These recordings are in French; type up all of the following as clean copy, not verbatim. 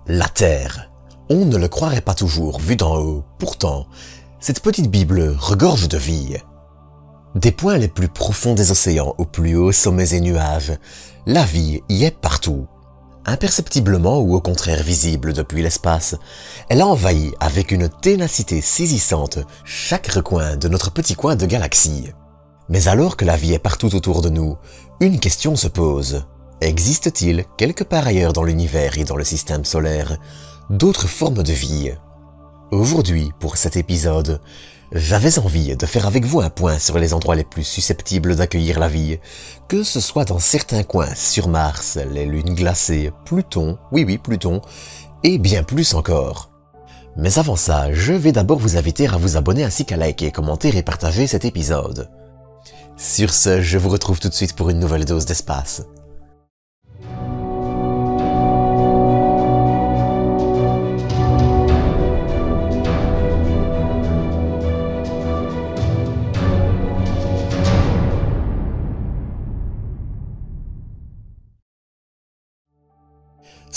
La Terre. On ne le croirait pas toujours vu d'en haut, pourtant, cette petite Bible regorge de vie. Des points les plus profonds des océans aux plus hauts sommets et nuages, la vie y est partout. Imperceptiblement ou au contraire visible depuis l'espace, elle a envahi avec une ténacité saisissante chaque recoin de notre petit coin de galaxie. Mais alors que la vie est partout autour de nous, une question se pose. Existe-t-il, quelque part ailleurs dans l'univers et dans le système solaire, d'autres formes de vie? Aujourd'hui, pour cet épisode, j'avais envie de faire avec vous un point sur les endroits les plus susceptibles d'accueillir la vie, que ce soit dans certains coins sur Mars, les lunes glacées, Pluton, oui Pluton, et bien plus encore. Mais avant ça, je vais d'abord vous inviter à vous abonner ainsi qu'à liker, commenter et partager cet épisode. Sur ce, je vous retrouve tout de suite pour une nouvelle dose d'espace.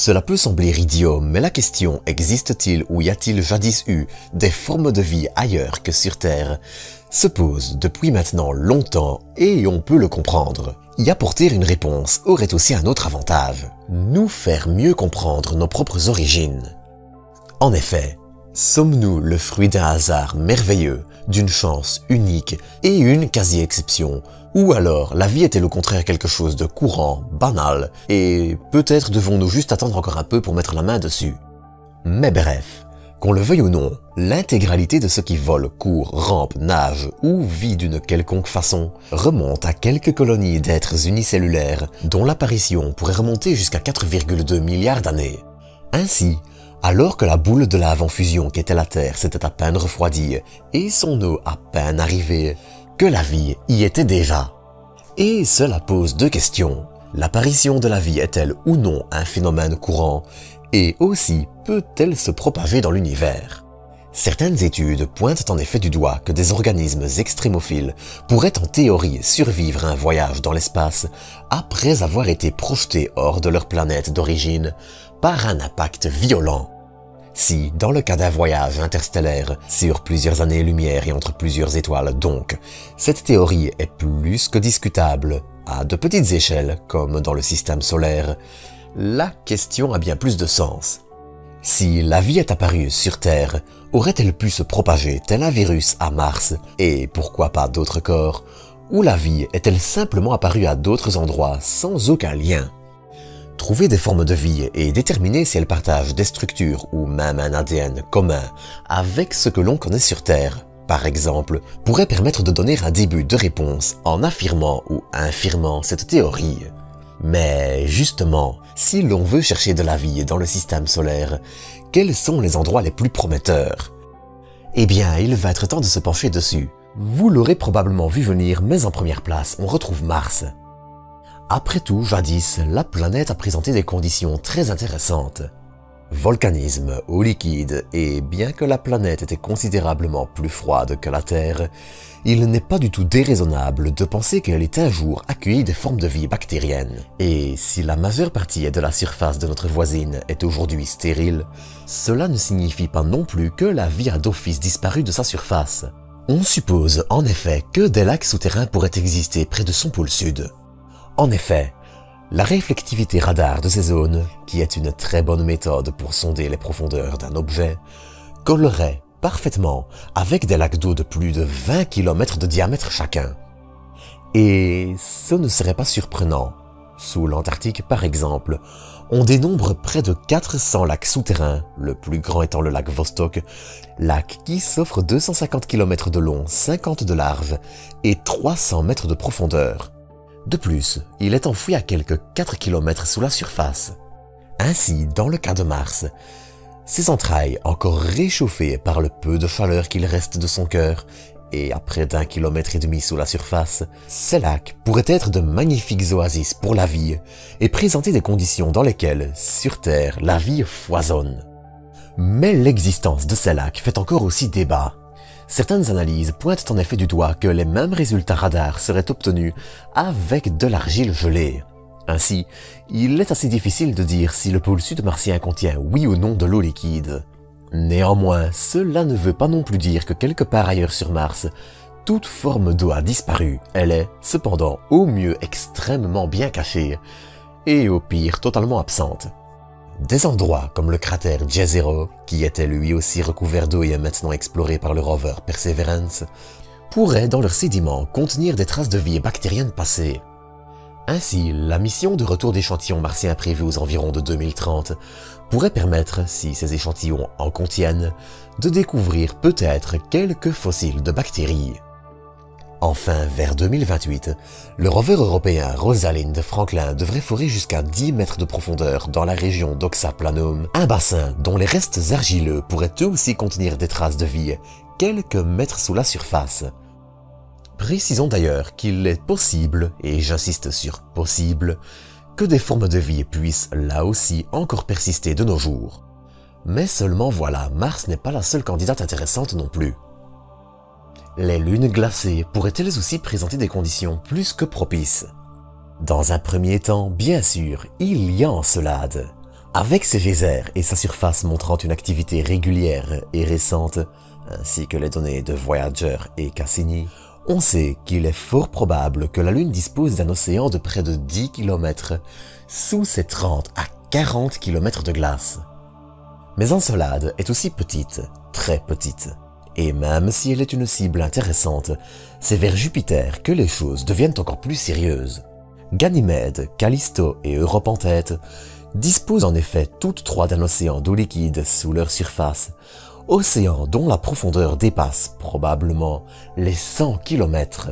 Cela peut sembler idiot, mais la question existe-t-il ou y a-t-il jadis eu des formes de vie ailleurs que sur Terre se pose depuis maintenant longtemps et on peut le comprendre. Y apporter une réponse aurait aussi un autre avantage, nous faire mieux comprendre nos propres origines. En effet, sommes-nous le fruit d'un hasard merveilleux, d'une chance unique et une quasi-exception, ou alors la vie est-elle au contraire quelque chose de courant, banal, et peut-être devons-nous juste attendre encore un peu pour mettre la main dessus. Mais bref, qu'on le veuille ou non, l'intégralité de ce qui vole, court, rampe, nage ou vit d'une quelconque façon remonte à quelques colonies d'êtres unicellulaires dont l'apparition pourrait remonter jusqu'à 4,2 milliards d'années. Ainsi, alors que la boule de lave en fusion qu'était la Terre s'était à peine refroidie et son eau à peine arrivée, que la vie y était déjà. Et cela pose deux questions. L'apparition de la vie est-elle ou non un phénomène courant? Et aussi, peut-elle se propager dans l'univers? Certaines études pointent en effet du doigt que des organismes extrémophiles pourraient en théorie survivre à un voyage dans l'espace après avoir été projetés hors de leur planète d'origine par un impact violent. Si, dans le cas d'un voyage interstellaire sur plusieurs années-lumière et entre plusieurs étoiles donc, cette théorie est plus que discutable, à de petites échelles comme dans le système solaire, la question a bien plus de sens. Si la vie est apparue sur Terre, aurait-elle pu se propager tel un virus à Mars, et pourquoi pas d'autres corps, ou la vie est-elle simplement apparue à d'autres endroits sans aucun lien? Trouver des formes de vie et déterminer si elles partagent des structures ou même un ADN commun avec ce que l'on connaît sur Terre, par exemple, pourrait permettre de donner un début de réponse en affirmant ou infirmant cette théorie. Mais justement, si l'on veut chercher de la vie dans le système solaire, quels sont les endroits les plus prometteurs? Eh bien, il va être temps de se pencher dessus. Vous l'aurez probablement vu venir, mais en première place, on retrouve Mars. Après tout, jadis, la planète a présenté des conditions très intéressantes. Volcanisme, eau liquide, et bien que la planète était considérablement plus froide que la Terre, il n'est pas du tout déraisonnable de penser qu'elle ait un jour accueilli des formes de vie bactériennes. Et si la majeure partie de la surface de notre voisine est aujourd'hui stérile, cela ne signifie pas non plus que la vie a d'office disparu de sa surface. On suppose en effet que des lacs souterrains pourraient exister près de son pôle sud. En effet, la réflectivité radar de ces zones, qui est une très bonne méthode pour sonder les profondeurs d'un objet, collerait parfaitement avec des lacs d'eau de plus de 20 km de diamètre chacun. Et ce ne serait pas surprenant. Sous l'Antarctique par exemple, on dénombre près de 400 lacs souterrains, le plus grand étant le lac Vostok, lac qui s'offre 250 km de long, 50 de large et 300 mètres de profondeur. De plus, il est enfoui à quelques 4 km sous la surface. Ainsi, dans le cas de Mars, ses entrailles encore réchauffées par le peu de chaleur qu'il reste de son cœur, et à près d'1,5 km sous la surface, ces lacs pourraient être de magnifiques oasis pour la vie et présenter des conditions dans lesquelles, sur Terre, la vie foisonne. Mais l'existence de ces lacs fait encore aussi débat. Certaines analyses pointent en effet du doigt que les mêmes résultats radars seraient obtenus avec de l'argile gelée. Ainsi, il est assez difficile de dire si le pôle sud martien contient oui ou non de l'eau liquide. Néanmoins, cela ne veut pas non plus dire que quelque part ailleurs sur Mars, toute forme d'eau a disparu. Elle est, cependant, au mieux extrêmement bien cachée, et au pire totalement absente. Des endroits comme le cratère Jezero, qui était lui aussi recouvert d'eau et est maintenant exploré par le rover Perseverance, pourraient dans leurs sédiments contenir des traces de vie bactérienne passée. Ainsi, la mission de retour d'échantillons martiens prévue aux environs de 2030 pourrait permettre, si ces échantillons en contiennent, de découvrir peut-être quelques fossiles de bactéries. Enfin, vers 2028, le rover européen Rosalind Franklin devrait forer jusqu'à 10 mètres de profondeur dans la région d'Oxaplanum, un bassin dont les restes argileux pourraient eux aussi contenir des traces de vie quelques mètres sous la surface. Précisons d'ailleurs qu'il est possible, et j'insiste sur possible, que des formes de vie puissent là aussi encore persister de nos jours. Mais seulement voilà, Mars n'est pas la seule candidate intéressante non plus. Les lunes glacées pourraient-elles aussi présenter des conditions plus que propices? Dans un premier temps, bien sûr, il y a Encelade. Avec ses geysers et sa surface montrant une activité régulière et récente, ainsi que les données de Voyager et Cassini, on sait qu'il est fort probable que la Lune dispose d'un océan de près de 10 km sous ses 30 à 40 km de glace. Mais Encelade est aussi petite, très petite. Et même si elle est une cible intéressante, c'est vers Jupiter que les choses deviennent encore plus sérieuses. Ganymède, Callisto et Europe en tête disposent en effet toutes trois d'un océan d'eau liquide sous leur surface, océan dont la profondeur dépasse probablement les 100 km.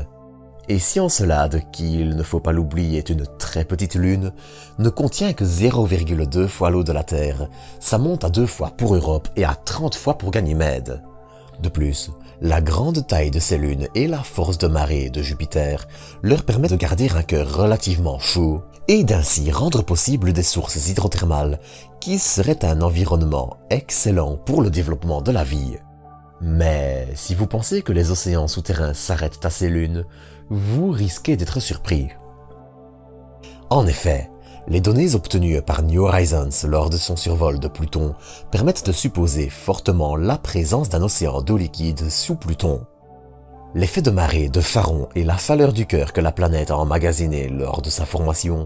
Et si Encelade, qui, il ne faut pas l'oublier, est une très petite lune, ne contient que 0,2 fois l'eau de la Terre, ça monte à 2 fois pour Europe et à 30 fois pour Ganymède. De plus, la grande taille de ces lunes et la force de marée de Jupiter leur permettent de garder un cœur relativement chaud et d'ainsi rendre possible des sources hydrothermales qui seraient un environnement excellent pour le développement de la vie. Mais si vous pensez que les océans souterrains s'arrêtent à ces lunes, vous risquez d'être surpris. En effet, les données obtenues par New Horizons lors de son survol de Pluton permettent de supposer fortement la présence d'un océan d'eau liquide sous Pluton. L'effet de marée de Charon et la chaleur du cœur que la planète a emmagasiné lors de sa formation,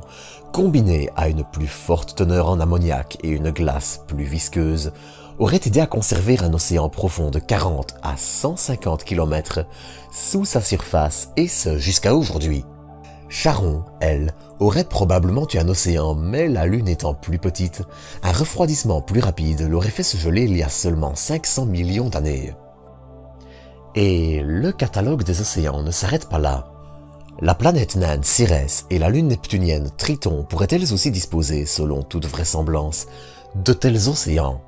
combinés à une plus forte teneur en ammoniac et une glace plus visqueuse, auraient aidé à conserver un océan profond de 40 à 150 km sous sa surface et ce jusqu'à aujourd'hui. Charon, elle, aurait probablement eu un océan, mais la Lune étant plus petite, un refroidissement plus rapide l'aurait fait se geler il y a seulement 500 millions d'années. Et le catalogue des océans ne s'arrête pas là. La planète naine Cérès et la lune neptunienne Triton pourraient elles aussi disposer, selon toute vraisemblance, de tels océans.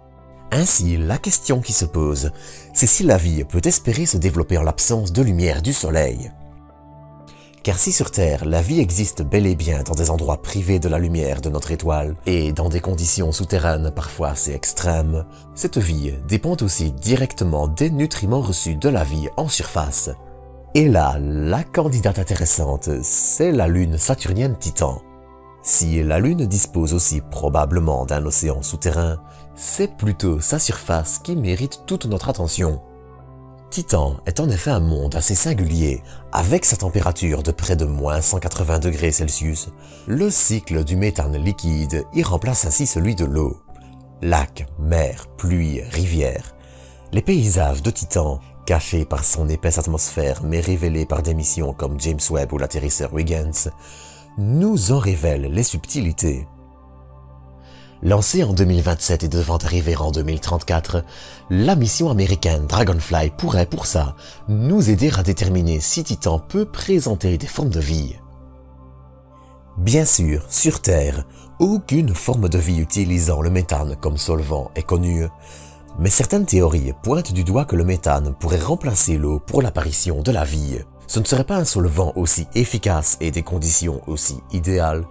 Ainsi, la question qui se pose, c'est si la vie peut espérer se développer en l'absence de lumière du Soleil. Car si sur Terre, la vie existe bel et bien dans des endroits privés de la lumière de notre étoile, et dans des conditions souterraines parfois assez extrêmes, cette vie dépend aussi directement des nutriments reçus de la vie en surface. Et là, la candidate intéressante, c'est la lune saturnienne Titan. Si la Lune dispose aussi probablement d'un océan souterrain, c'est plutôt sa surface qui mérite toute notre attention. Titan est en effet un monde assez singulier. Avec sa température de près de moins 180 degrés Celsius, le cycle du méthane liquide y remplace ainsi celui de l'eau. Lacs, mers, pluies, rivières. Les paysages de Titan, cachés par son épaisse atmosphère mais révélés par des missions comme James Webb ou l'atterrisseur Huygens, nous en révèlent les subtilités. Lancée en 2027 et devant arriver en 2034, la mission américaine Dragonfly pourrait pour ça nous aider à déterminer si Titan peut présenter des formes de vie. Bien sûr, sur Terre, aucune forme de vie utilisant le méthane comme solvant est connue, mais certaines théories pointent du doigt que le méthane pourrait remplacer l'eau pour l'apparition de la vie. Ce ne serait pas un solvant aussi efficace et des conditions aussi idéales,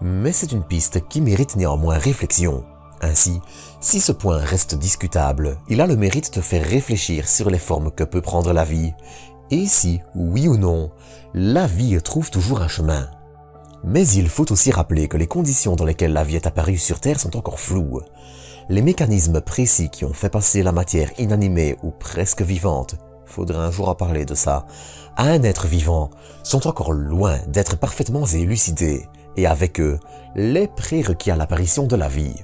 mais c'est une piste qui mérite néanmoins réflexion. Ainsi, si ce point reste discutable, il a le mérite de faire réfléchir sur les formes que peut prendre la vie, et si, oui ou non, la vie trouve toujours un chemin. Mais il faut aussi rappeler que les conditions dans lesquelles la vie est apparue sur Terre sont encore floues. Les mécanismes précis qui ont fait passer la matière inanimée ou presque vivante, faudrait un jour en parler de ça, à un être vivant, sont encore loin d'être parfaitement élucidés, et avec eux, les prérequis à l'apparition de la vie.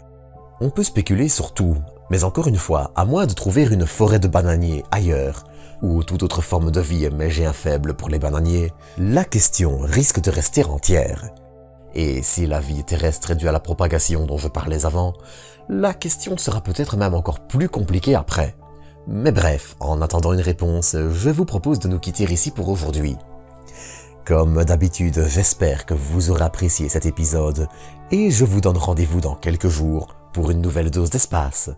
On peut spéculer sur tout, mais encore une fois, à moins de trouver une forêt de bananiers ailleurs, ou toute autre forme de vie, mais j'ai un faible pour les bananiers, la question risque de rester entière. Et si la vie terrestre est due à la propagation dont je parlais avant, la question sera peut-être même encore plus compliquée après. Mais bref, en attendant une réponse, je vous propose de nous quitter ici pour aujourd'hui. Comme d'habitude, j'espère que vous aurez apprécié cet épisode, et je vous donne rendez-vous dans quelques jours pour une nouvelle dose d'espace.